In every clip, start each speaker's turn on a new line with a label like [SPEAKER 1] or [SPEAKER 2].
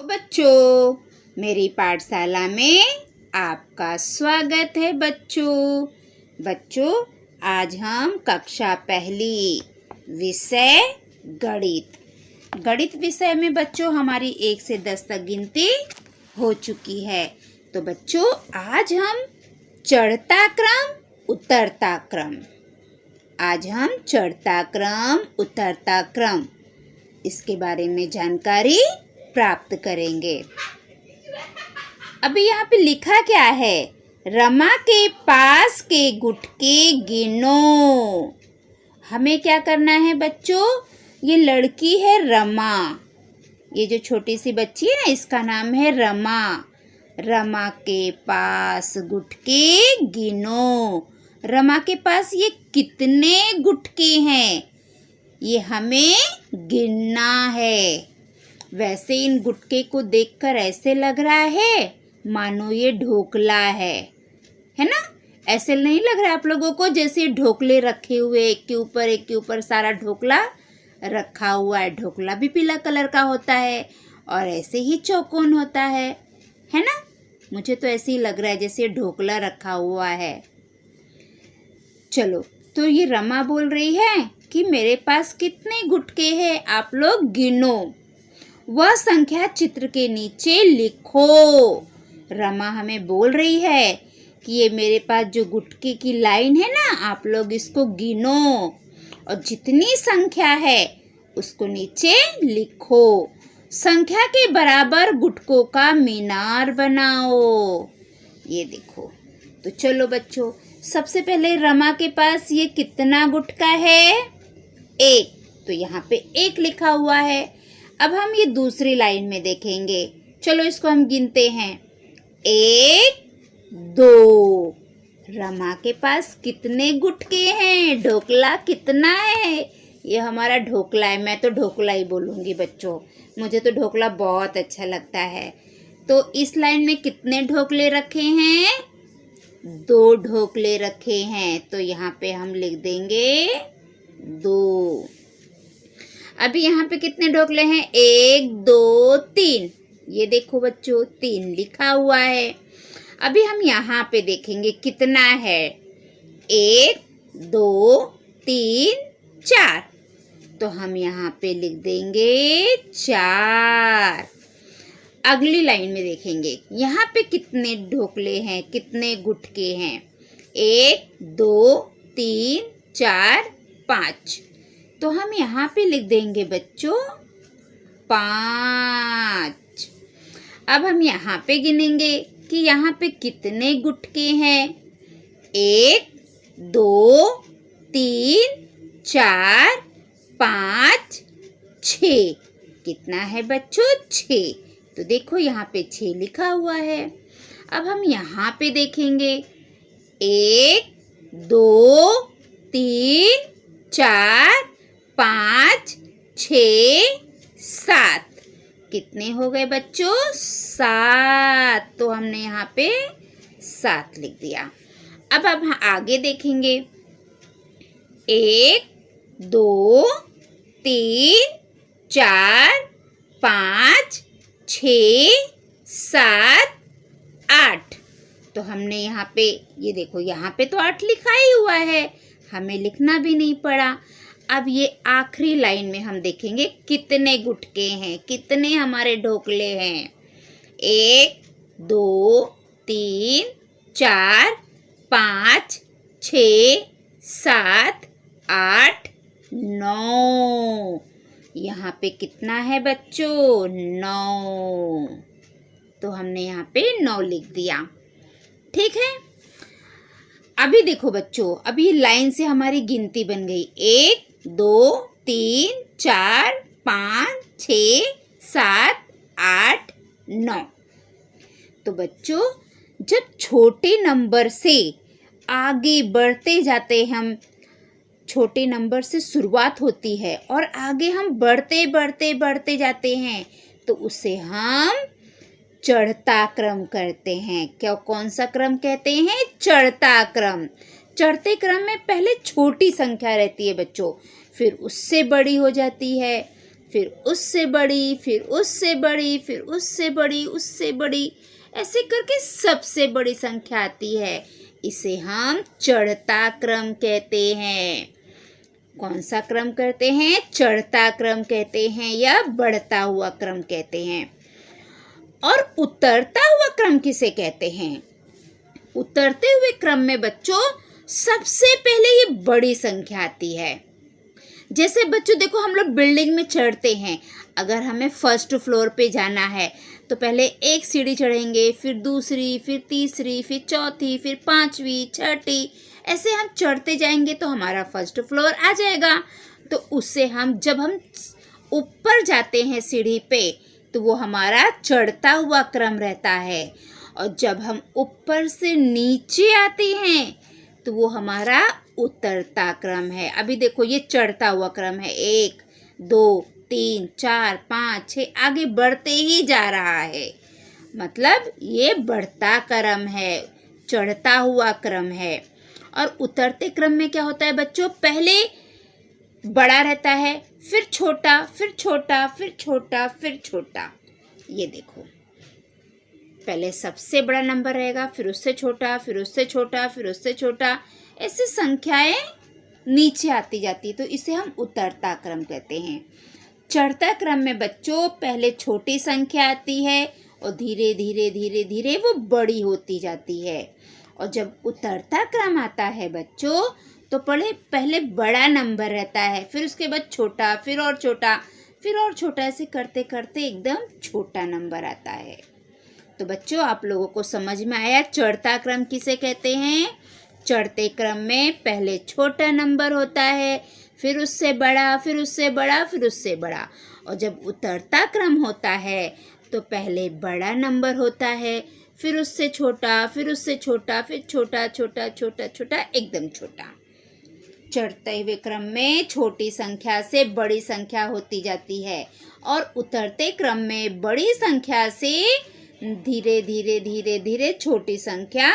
[SPEAKER 1] बच्चों, मेरी पाठशाला में आपका स्वागत है। बच्चों, आज हम कक्षा पहली विषय गणित विषय में बच्चों हमारी 1 से 10 तक गिनती हो चुकी है। तो बच्चों, आज हम चढ़ता क्रम उतरता क्रम इसके बारे में जानकारी प्राप्त करेंगे। अभी यहाँ पे लिखा क्या है? रमा के पास के गुटके गिनो। हमें क्या करना है बच्चों? ये लड़की है रमा, ये जो छोटी सी बच्ची है ना, इसका नाम है रमा। रमा के पास गुटके गिनो। रमा के पास ये कितने गुटके हैं, ये हमें गिनना है। वैसे इन गुटके को देखकर ऐसे लग रहा है मानो ये ढोकला है ना? ऐसे नहीं लग रहा है आप लोगों को? जैसे ढोकले रखे हुए एक के ऊपर सारा ढोकला रखा हुआ है। ढोकला भी पीला कलर का होता है और ऐसे ही चौकोन होता है ना? मुझे तो ऐसे ही लग रहा है जैसे ढोकला रखा हुआ है। चलो, तो ये रमा बोल रही है कि मेरे पास कितने गुटके हैं, आप लोग गिनो। वह संख्या चित्र के नीचे लिखो। रमा हमें बोल रही है कि ये मेरे पास जो गुटके की लाइन है ना, आप लोग इसको गिनो और जितनी संख्या है उसको नीचे लिखो। संख्या के बराबर गुटकों का मीनार बनाओ। ये देखो। तो चलो बच्चों, सबसे पहले रमा के पास ये कितना गुटका है? 1। तो यहाँ पे 1 लिखा हुआ है। अब हम ये दूसरी लाइन में देखेंगे। चलो इसको हम गिनते हैं। 1, 2। रमा के पास कितने गुटके हैं? ढोकला कितना है? ये हमारा ढोकला है। मैं तो ढोकला ही बोलूँगी बच्चों, मुझे तो ढोकला बहुत अच्छा लगता है। तो इस लाइन में कितने ढोकले रखे हैं? 2 ढोकले रखे हैं। तो यहाँ पे हम लिख देंगे 2। अभी यहाँ पे कितने ढोकले हैं? 1, 2, 3। ये देखो बच्चों, 3 लिखा हुआ है। अभी हम यहाँ पे देखेंगे कितना है। 1, 2, 3, 4। तो हम यहाँ पे लिख देंगे 4। अगली लाइन में देखेंगे यहाँ पे कितने ढोकले हैं, कितने गुटके हैं। 1, 2, 3, 4, 5। तो हम यहाँ पे लिख देंगे बच्चों 5। अब हम यहाँ पे गिनेंगे कि यहाँ पे कितने गुटके हैं। 1, 2, 3, 4, 5, 6। कितना है बच्चों? 6। तो देखो यहाँ पे 6 लिखा हुआ है। अब हम यहाँ पे देखेंगे 1, 2, 3, 4, 5, 6, 7। कितने हो गए बच्चों? 7। तो हमने यहाँ पे 7 लिख दिया। अब हम आगे देखेंगे 1, 2, 3, 4, 5, 6, 7, 8। तो हमने यहाँ पे ये देखो, यहाँ पे तो 8 लिखा ही हुआ है, हमें लिखना भी नहीं पड़ा। अब ये आखिरी लाइन में हम देखेंगे कितने गुटके हैं, कितने हमारे ढोकले हैं। 1, 2, 3, 4, 5, 6, 7, 8, 9। यहाँ पे कितना है बच्चों? 9। तो हमने यहाँ पे 9 लिख दिया। ठीक है। अभी देखो बच्चों, अभी लाइन से हमारी गिनती बन गई। 1, 2, 3, 4, 5, 6, 7, 8, 9। तो बच्चों, जब छोटे नंबर से आगे बढ़ते जाते हम, छोटे नंबर से शुरुआत होती है और आगे हम बढ़ते जाते हैं, तो उसे हम चढ़ता क्रम करते हैं। कौन सा क्रम कहते हैं? चढ़ता क्रम। चढ़ते क्रम में पहले छोटी संख्या रहती है बच्चों, फिर उससे बड़ी हो जाती है, फिर उससे बड़ी, फिर उससे बड़ी, फिर उससे बड़ी, उससे बड़ी, ऐसे करके सबसे बड़ी संख्या आती है। इसे हम चढ़ता क्रम कहते हैं। कौन सा क्रम कहते हैं? चढ़ता क्रम कहते हैं या बढ़ता हुआ क्रम कहते हैं। और उतरता हुआ क्रम किसे कहते हैं? उतरते हुए क्रम में बच्चों सबसे पहले ये बड़ी संख्या आती है। जैसे बच्चों देखो, हम लोग बिल्डिंग में चढ़ते हैं। अगर हमें फर्स्ट फ्लोर पे जाना है तो पहले एक सीढ़ी चढ़ेंगे, फिर दूसरी, फिर तीसरी, फिर चौथी, फिर पांचवी, छठी, ऐसे हम चढ़ते जाएंगे तो हमारा फर्स्ट फ्लोर आ जाएगा। तो उससे जब हम ऊपर जाते हैं सीढ़ी पे तो वो हमारा चढ़ता हुआ क्रम रहता है। और जब हम ऊपर से नीचे आते हैं तो वो हमारा उतरता क्रम है। अभी देखो ये चढ़ता हुआ क्रम है, 1 2 3 4 5 6, आगे बढ़ते ही जा रहा है, मतलब ये बढ़ता क्रम है, चढ़ता हुआ क्रम है। और उतरते क्रम में क्या होता है बच्चों? पहले बड़ा रहता है, फिर छोटा, फिर छोटा, फिर छोटा, फिर छोटा। ये देखो, पहले सबसे बड़ा नंबर रहेगा, फिर उससे छोटा, फिर उससे छोटा, फिर उससे छोटा, ऐसे संख्याएं नीचे आती जाती, तो इसे हम उतरता क्रम कहते हैं। चढ़ता क्रम में बच्चों पहले छोटी संख्या आती है और धीरे धीरे धीरे धीरे वो बड़ी होती जाती है। और जब उतरता क्रम आता है बच्चों तो पहले बड़ा नंबर रहता है, फिर उसके बाद छोटा, फिर और छोटा, फिर और छोटा, ऐसे करते करते एकदम छोटा नंबर आता है। तो बच्चों आप लोगों को समझ में आया चढ़ता क्रम किसे कहते हैं? चढ़ते क्रम में पहले छोटा नंबर होता है, फिर उससे बड़ा, फिर उससे बड़ा, फिर उससे बड़ा। और जब उतरता क्रम होता है तो पहले बड़ा नंबर होता है, फिर उससे छोटा, फिर उससे छोटा, फिर छोटा छोटा छोटा छोटा, एकदम छोटा। चढ़ते हुए क्रम में छोटी संख्या से बड़ी संख्या होती जाती है और उतरते क्रम में बड़ी संख्या से धीरे धीरे धीरे धीरे छोटी संख्या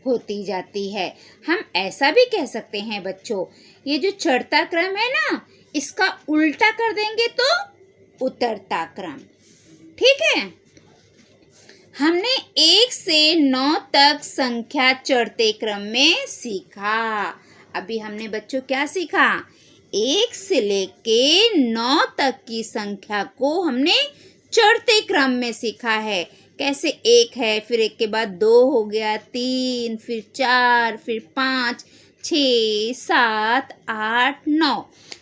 [SPEAKER 1] होती जाती है। हम ऐसा भी कह सकते हैं बच्चों, ये जो चढ़ता क्रम है ना, इसका उल्टा कर देंगे तो उतरता क्रम। ठीक है, हमने 1 से 9 तक संख्या चढ़ते क्रम में सीखा। अभी हमने बच्चों क्या सीखा? 1 से लेके 9 तक की संख्या को हमने चढ़ते क्रम में सीखा है। कैसे? 1 है, फिर 1 के बाद 2 हो गया, 3, फिर 4, फिर 5, 6, 7, 8, 9,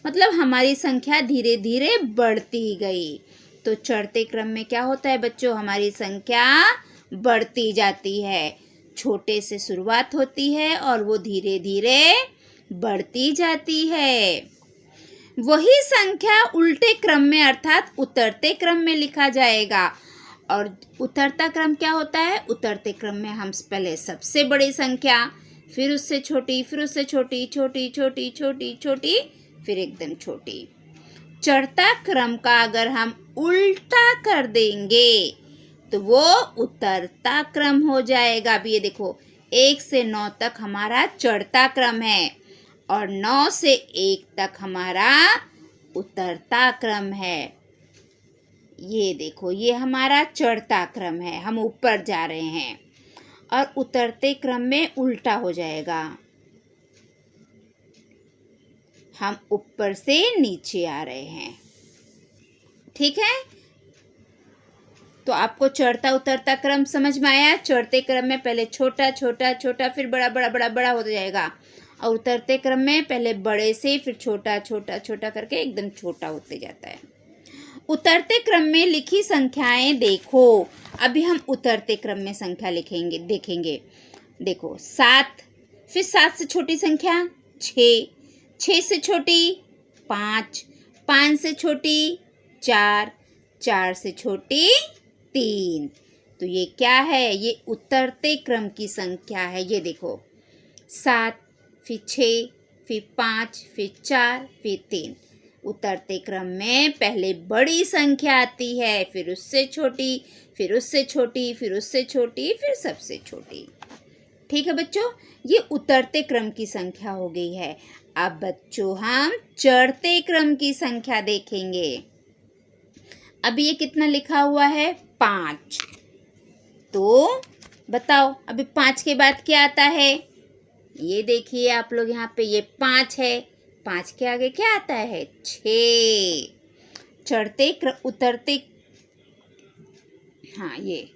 [SPEAKER 1] मतलब हमारी संख्या धीरे धीरे बढ़ती गई। तो चढ़ते क्रम में क्या होता है बच्चों? हमारी संख्या बढ़ती जाती है। छोटे से शुरुआत होती है और वो धीरे धीरे बढ़ती जाती है। वही संख्या उल्टे क्रम में अर्थात उतरते क्रम में लिखा जाएगा। और उतरता क्रम क्या होता है? उतरते क्रम में हम पहले सबसे बड़ी संख्या, फिर उससे छोटी, फिर उससे छोटी, छोटी छोटी छोटी छोटी, फिर एकदम छोटी। चढ़ता क्रम का अगर हम उल्टा कर देंगे तो वो उतरता क्रम हो जाएगा। अभी ये देखो, 1 से 9 तक हमारा चढ़ता क्रम है और 9 से 1 तक हमारा उतरता क्रम है। ये देखो, ये हमारा चढ़ता क्रम है, हम ऊपर जा रहे हैं। और उतरते क्रम में उल्टा हो जाएगा, हम ऊपर से नीचे आ रहे हैं। ठीक है, तो आपको चढ़ता उतरता क्रम समझ में आया? चढ़ते क्रम में पहले छोटा छोटा छोटा, फिर बड़ा बड़ा बड़ा बड़ा होता जाएगा। और उतरते क्रम में पहले बड़े से फिर छोटा छोटा छोटा करके एकदम छोटा होते जाता है। उतरते क्रम में लिखी संख्याएं देखो। अभी हम उतरते क्रम में संख्या लिखेंगे, देखेंगे। देखो 7, फिर 7 से छोटी संख्या 6, 6 से छोटी 5, 5 से छोटी 4, 4 से छोटी 3। तो ये क्या है? ये उतरते क्रम की संख्या है। ये देखो 7, फिर 6, फिर 5, फिर 4, फिर 3। उतरते क्रम में पहले बड़ी संख्या आती है, फिर उससे छोटी, फिर उससे छोटी, फिर उससे छोटी, फिर सबसे छोटी। ठीक है बच्चों, ये उतरते क्रम की संख्या हो गई है। अब बच्चों हम चढ़ते क्रम की संख्या देखेंगे। अभी ये कितना लिखा हुआ है? 5। तो बताओ अभी 5 के बाद क्या आता है? ये देखिए आप लोग यहाँ पे, ये 5 है, 5 के आगे क्या आता है? 6। चढ़ते उतरते, हाँ ये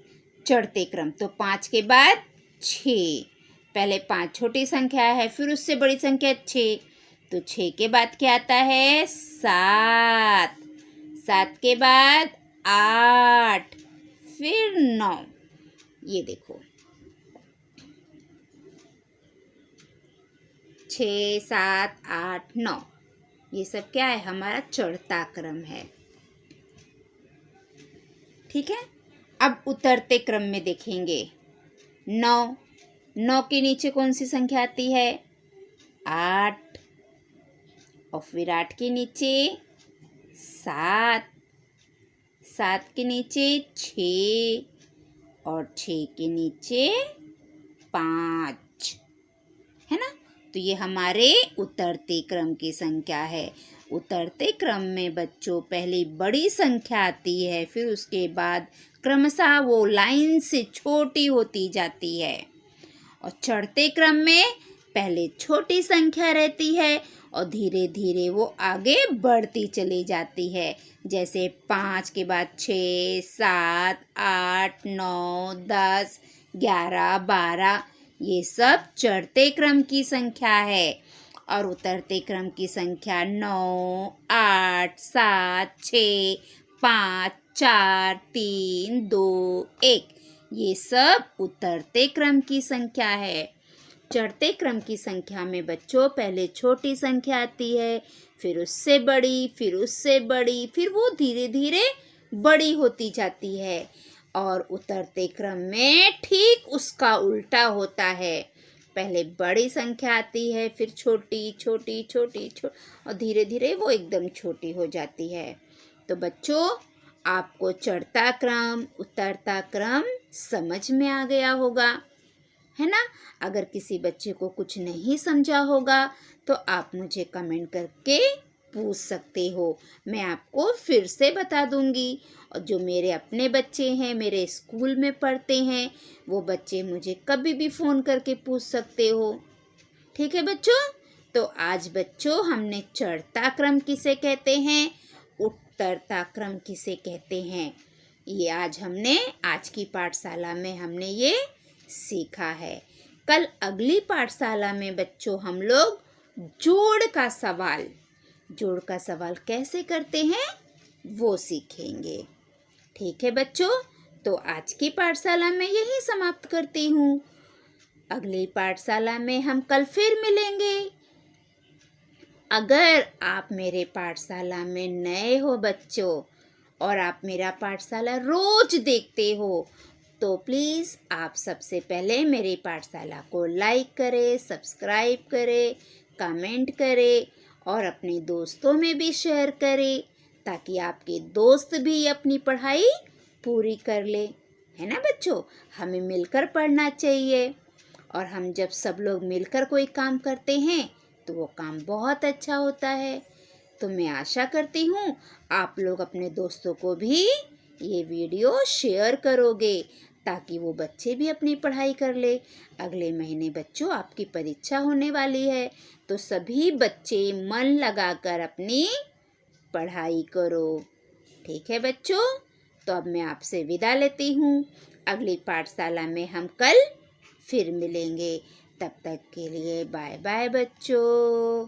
[SPEAKER 1] चढ़ते क्रम, तो 5 के बाद 6। पहले 5 छोटी संख्या है, फिर उससे बड़ी संख्या 6, तो 6 के बाद क्या आता है? 7। 7 के बाद 8, फिर 9। ये देखो 6, 7, 8, 9, ये सब क्या है? हमारा चढ़ता क्रम है। ठीक है, अब उतरते क्रम में देखेंगे। 9, 9 के नीचे कौन सी संख्या आती है? 8, और फिर 8 के नीचे 7, 7 के नीचे 6, और 6 के नीचे 5, है ना? तो ये हमारे उतरते क्रम की संख्या है। उतरते क्रम में बच्चों पहले बड़ी संख्या आती है, फिर उसके बाद क्रमशः वो लाइन से छोटी होती जाती है। और चढ़ते क्रम में पहले छोटी संख्या रहती है और धीरे धीरे वो आगे बढ़ती चली जाती है। जैसे 5 के बाद 6, 7, 8, 9, 10, 11, 12, ये सब चढ़ते क्रम की संख्या है। और उतरते क्रम की संख्या 9, 8, 7, 6, 5, 4, 3, 2, 1, ये सब उतरते क्रम की संख्या है। चढ़ते क्रम की संख्या में बच्चों पहले छोटी संख्या आती है, फिर उससे बड़ी, फिर उससे बड़ी, फिर वो धीरे धीरे बड़ी होती जाती है। और उतरते क्रम में ठीक उसका उल्टा होता है। पहले बड़ी संख्या आती है, फिर छोटी छोटी छोटी और धीरे धीरे वो एकदम छोटी हो जाती है। तो बच्चों आपको चढ़ता क्रम उतरता क्रम समझ में आ गया होगा, है ना? अगर किसी बच्चे को कुछ नहीं समझा होगा तो आप मुझे कमेंट करके पूछ सकते हो, मैं आपको फिर से बता दूंगी। और जो मेरे अपने बच्चे हैं, मेरे स्कूल में पढ़ते हैं, वो बच्चे मुझे कभी भी फ़ोन करके पूछ सकते हो। ठीक है बच्चों? तो आज बच्चों हमने चढ़ता क्रम किसे कहते हैं, उतरता क्रम किसे कहते हैं, ये आज की पाठशाला में हमने ये सीखा है। कल अगली पाठशाला में बच्चों हम लोग जोड़ का सवाल कैसे करते हैं वो सीखेंगे। ठीक है बच्चों? तो आज की पाठशाला में यही समाप्त करती हूँ। अगली पाठशाला में हम कल फिर मिलेंगे। अगर आप मेरे पाठशाला में नए हो बच्चों और आप मेरा पाठशाला रोज देखते हो, तो प्लीज़ आप सबसे पहले मेरी पाठशाला को लाइक करें, सब्सक्राइब करें, कमेंट करें और अपने दोस्तों में भी शेयर करें, ताकि आपके दोस्त भी अपनी पढ़ाई पूरी कर ले। है ना बच्चों? हमें मिलकर पढ़ना चाहिए, और हम जब सब लोग मिलकर कोई काम करते हैं तो वो काम बहुत अच्छा होता है। तो मैं आशा करती हूँ आप लोग अपने दोस्तों को भी ये वीडियो शेयर करोगे, ताकि वो बच्चे भी अपनी पढ़ाई कर ले। अगले महीने बच्चों आपकी परीक्षा होने वाली है, तो सभी बच्चे मन लगाकर अपनी पढ़ाई करो। ठीक है बच्चों? तो अब मैं आपसे विदा लेती हूँ। अगली पाठशाला में हम कल फिर मिलेंगे। तब तक के लिए बाय बाय बच्चों।